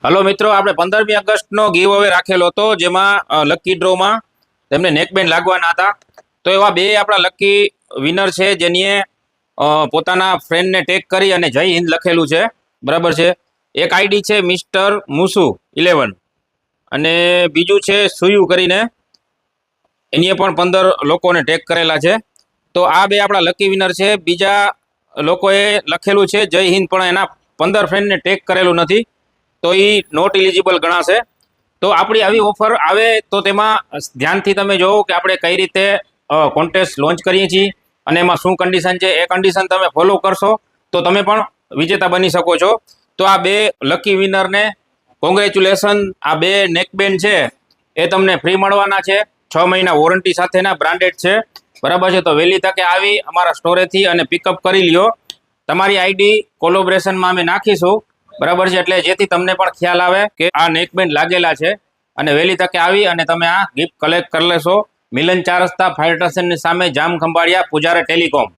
Hello મિત્રો, આપણે 15મી ઓગસ્ટનો give અવે રાખેલો હતો, જેમાં લકી ડ્રોમાં તેમને નેકબેન્ડ લાગવાના હતા. તો એવા બે આપણા લકી વિનર છે, જેની પોતાના ફ્રેન્ડને ટેગ કરી અને જય હિન્દ લખેલું છે. બરાબર છે. એક આઈડી છે મિસ્ટર મુસુ 11 અને બીજું છે સુયુ કરીને, એની પણ 15 લોકોને ટેગ કરેલા છે. તો આ બે આપણા લકી વિનર છે. બીજા લોકોએ લખેલું છે જય હિન્દ, પણ એના 15 ફ્રેન્ડને ટેગ કરેલું નથી, તો એ નોટ એલિજિબલ ગણાશે. તો આપણી આવી ઓફર આવે તો તેમાં ધ્યાનથી તમે જોવો કે આપણે કઈ રીતે કોન્ટેસ્ટ લોન્ચ કરીએ છીએ અને એમાં શું કન્ડિશન છે. એ કન્ડિશન તમે ફોલો કરશો તો તમે પણ વિજેતા બની શકો છો. તો આ બે લકી વિનરને કોંગ્રેચ્યુલેશન. આ બે નેકબેન્ડ છે એ તમને ફ્રી મળવાના છે, 6 મહિના વોરંટી સાથેના, બ્રાન્ડેડ છે. બરાબર છે. તો વહેલી તકે આવી અમારા સ્ટોરેથી અને પિકઅપ કરી લ્યો. તમારી આઈડી કોલોબરેશનમાં અમે નાખીશું. બરાબર છે. એટલે જેથી તમને પણ ખ્યાલ આવે કે આ નેકબેન્ડ લાગેલા છે, અને વહેલી તકે આવી અને તમે આ ગિફ્ટ કલેક્ટ કરી લેશો. મિલન 4 રસ્તા ફાયર સ્ટેશનની સામે, જામ ખંભાળિયા, પૂજારા ટેલિકોમ.